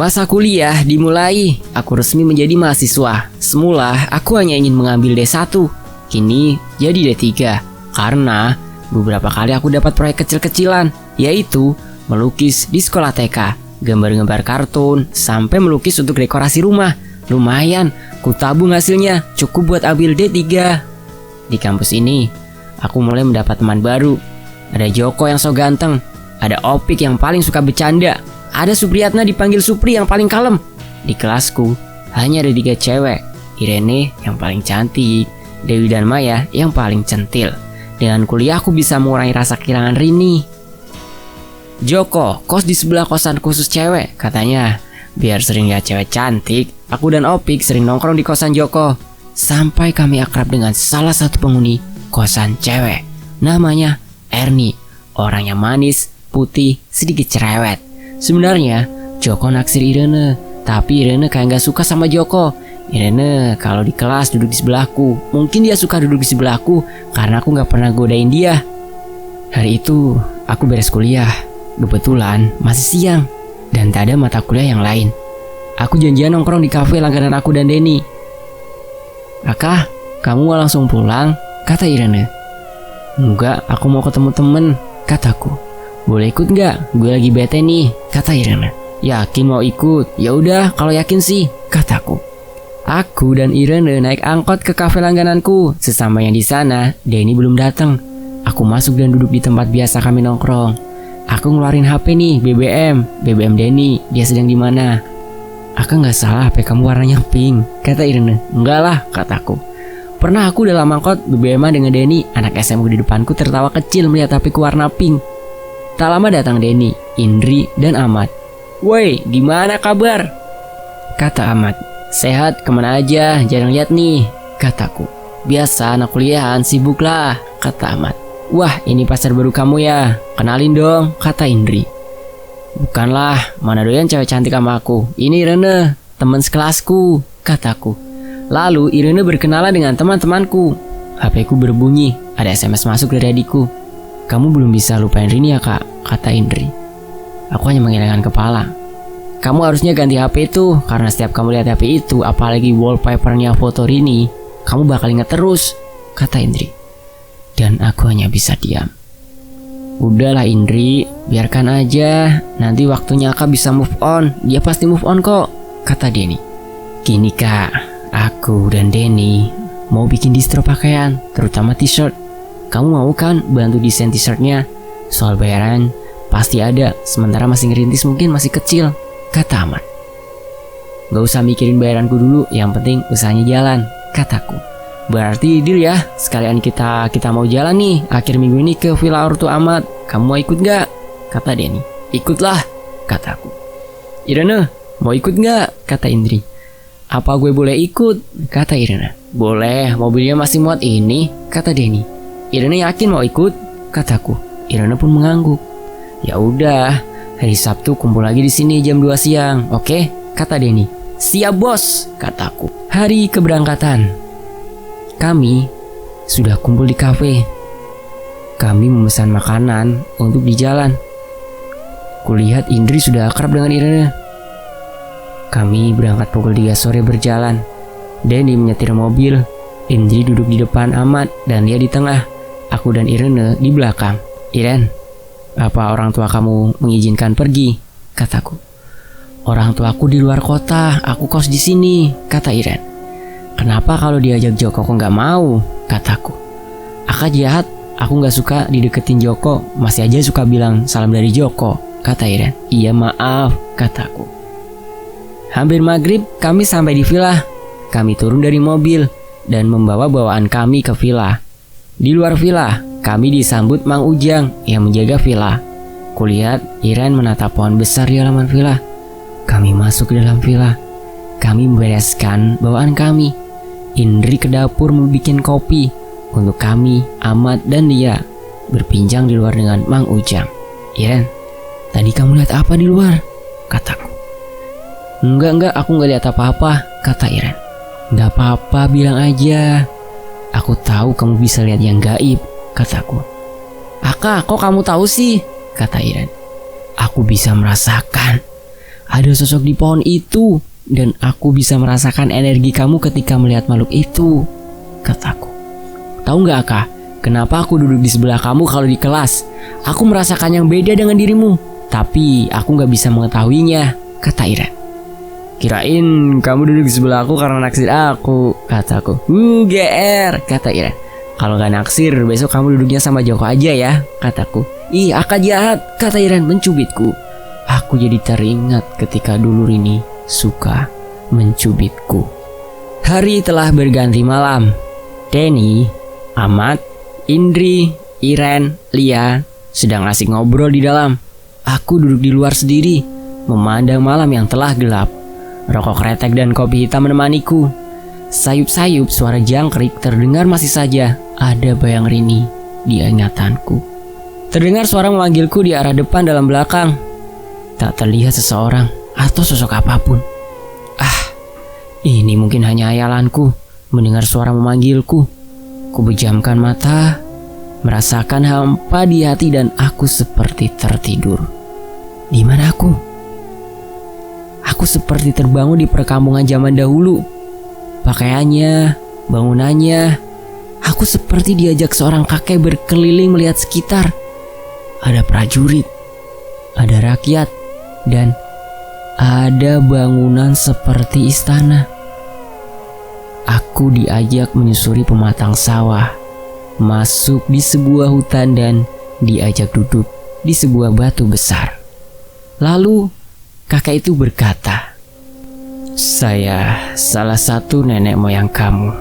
Masa kuliah dimulai, aku resmi menjadi mahasiswa. Semula aku hanya ingin mengambil D1, kini jadi D3. Karena beberapa kali aku dapat proyek kecil-kecilan, yaitu melukis di sekolah TK, gambar-gambar kartun, sampai melukis untuk dekorasi rumah. Lumayan, ku tabung hasilnya, cukup buat ambil D3. Di kampus ini, aku mulai mendapat teman baru. Ada Joko yang so ganteng, ada Opik yang paling suka bercanda, ada Supriyatna dipanggil Supri yang paling kalem. Di kelasku hanya ada 3 cewek, Irene yang paling cantik, Dewi dan Maya yang paling centil. Dengan kuliah aku bisa mengurangi rasa kehilangan Rini. Joko kos di sebelah kosan khusus cewek, katanya. Biar sering lihat cewek cantik, aku dan Opik sering nongkrong di kosan Joko. Sampai kami akrab dengan salah satu penghuni kosan cewek. Namanya Erni, orangnya manis, putih, sedikit cerewet. Sebenarnya Joko naksir Irene, tapi Irene kayak gak suka sama Joko. Irene kalau di kelas duduk di sebelahku. Mungkin dia suka duduk di sebelahku karena aku gak pernah godain dia. Hari itu aku beres kuliah. Kebetulan masih siang dan tak ada mata kuliah yang lain. Aku janjian nongkrong di kafe langganan aku dan Denny. "Akah, kamu mau langsung pulang?" kata Irene. "Enggak, aku mau ketemu temen," kataku. "Boleh ikut nggak? Gue lagi bete nih," kata Irene. "Yakin mau ikut?" "Ya udah, kalau yakin sih," kataku. Aku dan Irene naik angkot ke kafe langgananku. Sesampainya di sana, Denny belum datang. Aku masuk dan duduk di tempat biasa kami nongkrong. Aku ngeluarin HP nih, BBM Denny. Dia sedang di mana? "Akak nggak salah, HP kamu warnanya pink," kata Irene. "Enggak lah," kataku. Pernah aku dalam angkot BBM-an dengan Denny. Anak SMU di depanku tertawa kecil melihat HP ku warna pink. Tak lama datang Denny, Indri, dan Ahmad. "Woi, gimana kabar?" kata Ahmad. "Sehat, kemana aja? Jarang lihat nih," kataku. "Biasa, anak kuliahan, sibuk lah," kata Ahmad. "Wah, ini pacar baru kamu ya? Kenalin dong," kata Indri. "Bukanlah, mana doyan cewek cantik sama aku. Ini Irene, teman sekelasku," kataku. Lalu Irene berkenalan dengan teman-temanku. HP ku berbunyi, ada SMS masuk dari adikku. "Kamu belum bisa lupain Rini ya kak?" kata Indri. Aku hanya mengelengkan kepala. "Kamu harusnya ganti HP itu, karena setiap kamu lihat HP itu, apalagi wallpapernya foto Rini, kamu bakal ingat terus," kata Indri. Dan aku hanya bisa diam. "Udahlah Indri, biarkan aja. Nanti waktunya kak bisa move on. Dia pasti move on kok," kata Denny. "Gini kak, aku dan Denny mau bikin distro pakaian, terutama t-shirt. Kamu mau kan bantu desain t-shirtnya? Soal bayaran pasti ada, sementara masih ngerintis mungkin masih kecil," kata Ahmad. "Gak usah mikirin bayaranku dulu, yang penting usahanya jalan," kataku. "Berarti deal ya, sekalian kita mau jalan nih akhir minggu ini ke Villa Ortu Ahmad. Kamu mau ikut gak?" kata Denny. "Ikutlah," kataku. "Irene, mau ikut gak?" kata Indri. "Apa gue boleh ikut?" kata Irene. "Boleh, mobilnya masih muat ini," kata Denny. "Irene yakin mau ikut?" kataku. Irene pun mengangguk. "Ya udah, hari Sabtu kumpul lagi di sini jam 2 siang, oke?" kata Denny. "Siap bos," kataku. Hari keberangkatan. Kami sudah kumpul di kafe. Kami memesan makanan untuk di jalan. Kulihat Indri sudah akrab dengan Irene. Kami berangkat pukul 3 sore berjalan. Denny menyetir mobil, Indri duduk di depan Ahmad dan dia di tengah. Aku dan Irene di belakang. "Iren, apa orang tua kamu mengizinkan pergi?" kataku. "Orang tuaku di luar kota, aku kos di sini," kata Iren. "Kenapa kalau diajak Joko kok nggak mau?" kataku. "Akak jahat, aku nggak suka dideketin Joko, masih aja suka bilang salam dari Joko," kata Iren. "Iya maaf," kataku. Hampir maghrib kami sampai di villa. Kami turun dari mobil dan membawa bawaan kami ke villa. Di luar villa, kami disambut Mang Ujang yang menjaga villa. Kulihat Iren menatap pohon besar di halaman villa. Kami masuk ke dalam villa. Kami membereskan bawaan kami. Indri ke dapur membuat kopi untuk kami, Ahmad, dan dia berbincang di luar dengan Mang Ujang. "Iren, tadi kamu lihat apa di luar?" kataku. Enggak, aku nggak lihat apa-apa," kata Iren. "Nggak apa-apa, bilang aja. Aku tahu kamu bisa lihat yang gaib," kataku. "Akak, kok kamu tahu sih?" kata Iren. "Aku bisa merasakan. Ada sosok di pohon itu, dan aku bisa merasakan energi kamu ketika melihat makhluk itu, kataku. Tahu nggak Kak, kenapa aku duduk di sebelah kamu kalau di kelas? Aku merasakan yang beda dengan dirimu, tapi aku nggak bisa mengetahuinya, kata Iren. Kirain kamu duduk di sebelah aku karena naksir aku, kataku. GR, kata Iren. Kalau gak naksir, besok kamu duduknya sama Joko aja ya, kataku. Ih, Aka jahat, kata Iren mencubitku. Aku jadi teringat ketika dulu Rini suka mencubitku. Hari telah berganti malam. Denny, Ahmad, Indri, Iren, Lia sedang asik ngobrol di dalam. Aku duduk di luar sendiri, memandang malam yang telah gelap. Rokok kretek dan kopi hitam menemaniku. Sayup-sayup suara jangkrik terdengar masih saja ada bayang Rini di ingatanku. Terdengar suara memanggilku di arah depan dalam belakang. Tak terlihat seseorang atau sosok apapun. Ini mungkin hanya hayalanku mendengar suara memanggilku. Kubejamkan mata, merasakan hampa di hati dan aku seperti tertidur. Di mana aku? Aku seperti terbangun di perkampungan zaman dahulu. Pakaiannya, bangunannya, aku seperti diajak seorang kakek berkeliling melihat sekitar. Ada prajurit, ada rakyat, dan ada bangunan seperti istana. Aku diajak menyusuri pematang sawah, masuk di sebuah hutan dan diajak duduk di sebuah batu besar. Lalu kakek itu berkata, "Saya salah satu nenek moyang kamu.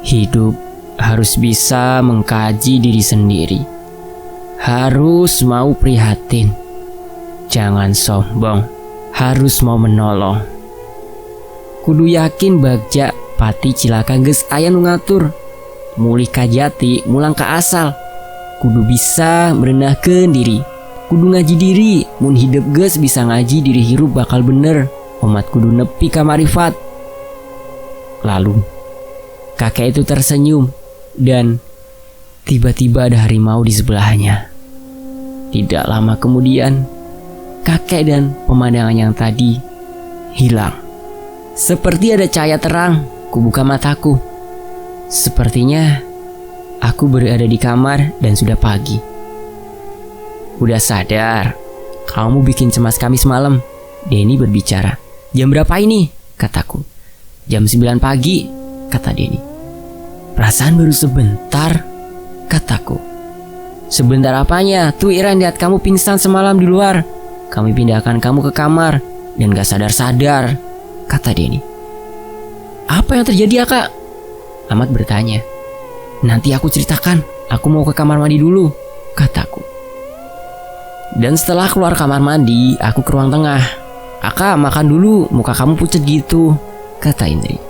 Hidup harus bisa mengkaji diri sendiri. Harus mau prihatin. Jangan sombong, harus mau menolong. Kudu yakin Bagja pati cilaka geus aya nu ngatur. Mulih ka jati, mulang ka asal. Kudu bisa merenahkeun diri. Kudu ngaji diri, mun hidup geus bisa ngaji diri hirup bakal bener. Umat kudu nepi ka marifat." Lalu kakek itu tersenyum dan tiba-tiba ada harimau di sebelahnya. Tidak lama kemudian kakek dan pemandangan yang tadi hilang. Seperti ada cahaya terang, kubuka mataku. Sepertinya aku berada di kamar dan sudah pagi. "Udah sadar? Kamu bikin cemas kami semalam," Denny berbicara. "Jam berapa ini?" kataku. "Jam 9 pagi," kata Denny. "Perasaan baru sebentar," kataku. "Sebentar apanya? Tuh Iren lihat kamu pingsan semalam di luar. Kami pindahkan kamu ke kamar dan gak sadar-sadar," kata Denny. "Apa yang terjadi ya Kak?" Ahmad bertanya. "Nanti aku ceritakan, aku mau ke kamar mandi dulu," kataku. Dan setelah keluar kamar mandi, aku ke ruang tengah. "Aka, makan dulu, muka kamu pucat gitu," kata Indri.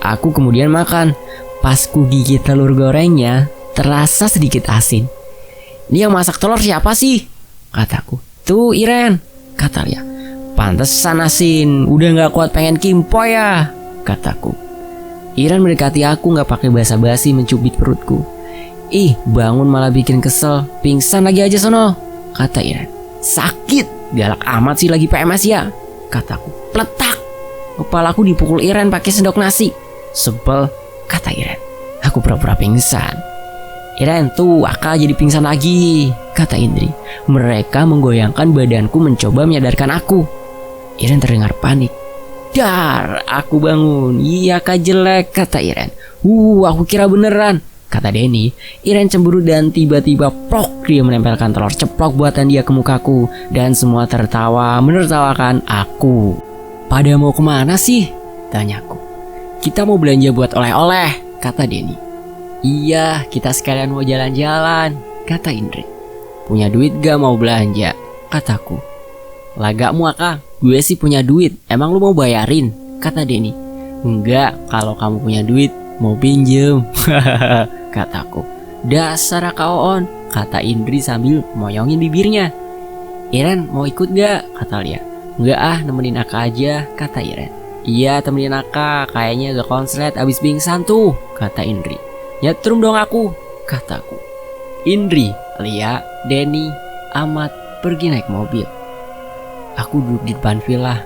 Aku kemudian makan. Pas ku gigit telur gorengnya, terasa sedikit asin. "Ini yang masak telur siapa sih?" kataku. "Tuh Iren," kata Lia. "Pantesan asin, udah gak kuat pengen kimpo ya," kataku. Iren mendekati aku gak pakai basa-basi mencubit perutku. "Ih, bangun malah bikin kesel, pingsan lagi aja sono," kata Iren. "Sakit, galak amat sih lagi PMS ya," kataku. "Pletak, kepalaku dipukul Iren pakai sendok nasi. Sebel," kata Iren. Aku pura-pura pingsan. "Iren, tuh Aka jadi pingsan lagi," kata Indri. Mereka menggoyangkan badanku mencoba menyadarkan aku. Iren terdengar panik. "Dar, aku bangun. Iya Kak, jelek," kata Iren. Aku kira beneran," kata Denny. Iren cemburu dan tiba-tiba plok, dia menempelkan telur ceplok buatan dia ke mukaku. Dan semua tertawa menertawakan aku. "Pada mau kemana sih?" tanyaku. "Kita mau belanja buat oleh-oleh," kata Denny. "Iya, kita sekalian mau jalan-jalan," kata Indri. "Punya duit gak mau belanja?" kataku. "Lagakmu Aka, gue sih punya duit. Emang lu mau bayarin?" kata Denny. "Enggak, kalau kamu punya duit mau pinjem," kataku. "Dasar Aka Oon," kata Indri sambil moyongin bibirnya. "Iren mau ikut gak?" kata Lia. "Enggak ah, nemenin Aka aja," kata Iren. "Iya, temenin Aka, kayaknya gak konslet abis pingsan tuh," kata Indri. "Nyetrum dong aku," kataku. Indri, Lia, Denny, Ahmad pergi naik mobil. Aku duduk di depan villa.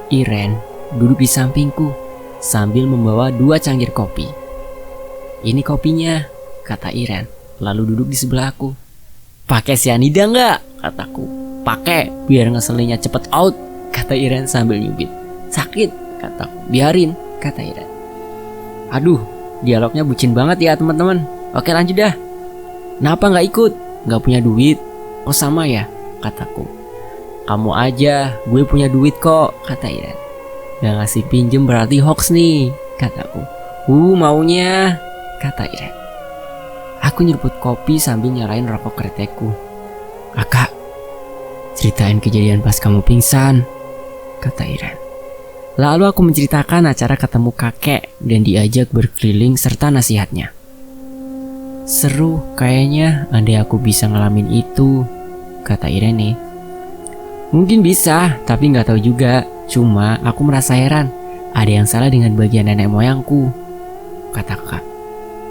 Iren duduk di sampingku sambil membawa 2 cangkir kopi. "Ini kopinya," kata Iren, lalu duduk di sebelahku. "Pakai sianida nggak?" kataku. "Pakai, biar ngeselinnya cepet out," kata Iren sambil nyubit. "Sakit," kataku. "Biarin," kata Iren. Aduh, dialognya bucin banget ya teman-teman. Oke, lanjut dah. "Kenapa nggak ikut? Nggak punya duit?" "Oh sama ya," kataku. "Kamu aja, gue punya duit kok," kata Iren. "Gak ngasih pinjem berarti hoax nih," kataku. Maunya," kata Iren. Aku nyeruput kopi sambil nyalain rokok kretekku. "Kakak, ceritain kejadian pas kamu pingsan," kata Iren. Lalu aku menceritakan acara ketemu kakek dan diajak berkeliling serta nasihatnya. "Seru kayaknya, andai aku bisa ngalamin itu," kata Irene. "Mungkin bisa, tapi nggak tahu juga. Cuma aku merasa heran, ada yang salah dengan bagian nenek moyangku," kata kakak.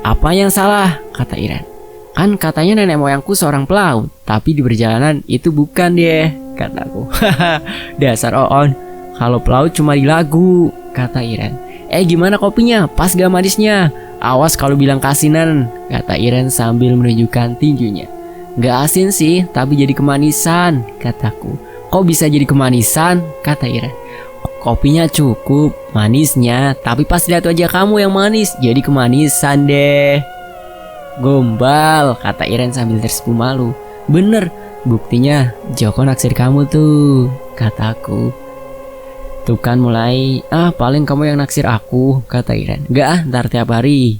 "Apa yang salah?" kata Iren. "Kan katanya nenek moyangku seorang pelaut, tapi di perjalanan itu bukan deh," kataku. "Dasar Oon, kalau pelaut cuma di lagu," kata Iren. Gimana kopinya? Pas gak manisnya? Awas kalau bilang kasinan," kata Iren sambil menunjukkan tinjunya. "Gak asin sih, tapi jadi kemanisan," kataku. "Kok bisa jadi kemanisan?" kata Iren. "Kopinya cukup, manisnya, tapi pas lihat wajah kamu yang manis, jadi kemanisan deh." "Gombal," kata Iren sambil tersipu malu. "Bener, buktinya Joko naksir kamu tuh," kataku. "Tuh kan mulai, paling kamu yang naksir aku," kata Iren. "Gak ntar tiap hari."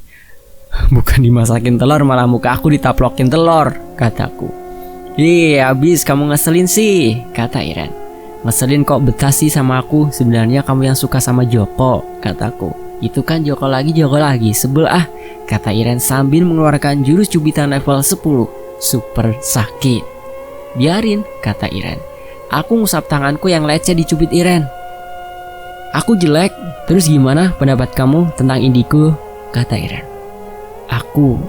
"Bukan dimasakin telur malah muka aku ditaplokin telur," kataku. Abis kamu ngeselin sih," kata Iren. "Ngeselin kok, betah sih sama aku. Sebenarnya kamu yang suka sama Joko," kataku. "Itu kan Joko lagi, sebel ah," kata Iren sambil mengeluarkan jurus cubitan level 10, super sakit. "Biarin," kata Iren. Aku ngusap tanganku yang lecet dicubit Iren. "Aku jelek, terus gimana pendapat kamu tentang indigo?" kata Iren. Aku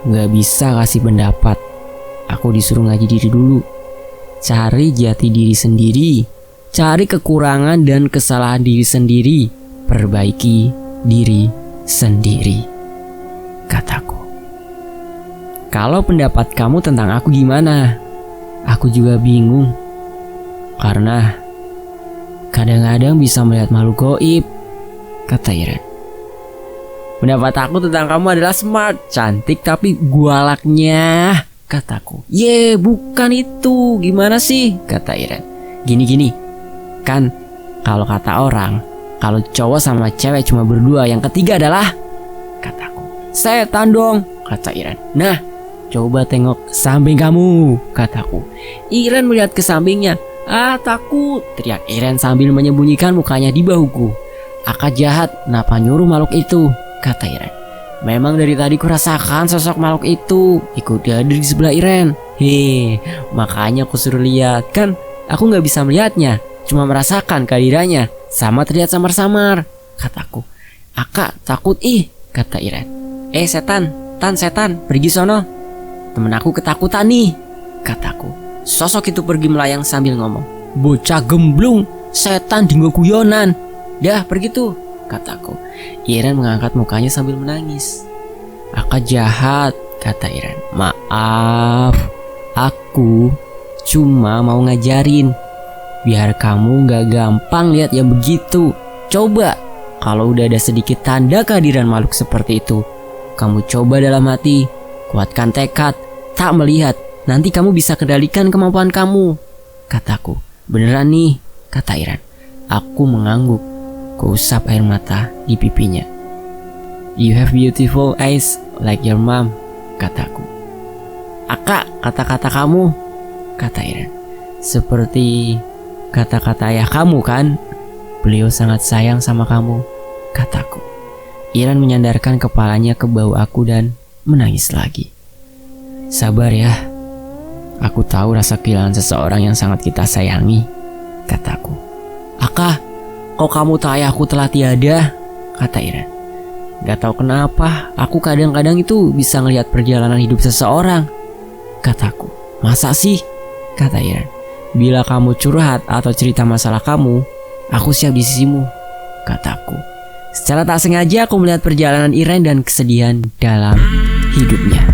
gak bisa kasih pendapat. Aku disuruh ngaji diri dulu. Cari jati diri sendiri, cari kekurangan dan kesalahan diri sendiri, perbaiki diri sendiri, kataku. "Kalau pendapat kamu tentang aku gimana?" Aku juga bingung, karena kadang-kadang bisa melihat makhluk gaib, kata Iren. "Pendapat aku tentang kamu adalah smart, cantik tapi gualaknya," kataku. Bukan itu, gimana sih?" kata Iren. Gini, kan kalau kata orang, kalau cowok sama cewek cuma berdua, yang ketiga adalah," kataku. "Setan dong," kata Iren. "Nah, coba tengok samping kamu," kataku. Iren melihat ke sampingnya. Takut," teriak Iren sambil menyembunyikan mukanya di bahuku. "Aka jahat, kenapa nyuruh makhluk itu?" kata Iren. "Memang dari tadi kurasakan sosok makhluk itu ikut ada di sebelah Iren. Makanya aku suruh lihat. Kan aku gak bisa melihatnya, cuma merasakan kehadirannya, sama terlihat samar-samar," kataku. "Aka takut kata Iren. Setan, pergi sono. Temen aku ketakutan nih," kataku. Sosok itu pergi melayang sambil ngomong, "Bocah gemblung, setan dinggo guyonan. Dah pergi tuh," kataku. Iren mengangkat mukanya sambil menangis. "Aka jahat," kata Iren. "Maaf, aku cuma mau ngajarin, biar kamu gak gampang lihat yang begitu. Coba, kalau udah ada sedikit tanda kehadiran makhluk seperti itu, kamu coba dalam hati, kuatkan tekad, tak melihat. Nanti kamu bisa kendalikan kemampuan kamu," kataku. "Beneran nih," kata Iren. Aku mengangguk. Kuusap air mata di pipinya. "You have beautiful eyes like your mom," kataku. "Aka, kata-kata kamu," kata Iren. "Seperti kata-kata ayah kamu kan? Beliau sangat sayang sama kamu," kataku. Iren menyandarkan kepalanya ke bahu aku dan menangis lagi. "Sabar ya. Aku tahu rasa kehilangan seseorang yang sangat kita sayangi," kataku. "Aka, kok kamu tahu ayahku telah tiada?" kata Iren. "Gak tahu kenapa, aku kadang-kadang itu bisa ngelihat perjalanan hidup seseorang," kataku. "Masa sih?" kata Iren. Bila kamu curhat atau cerita masalah kamu, aku siap di sisimu, kataku. Secara tak sengaja aku melihat perjalanan Iren dan kesedihan dalam hidupnya.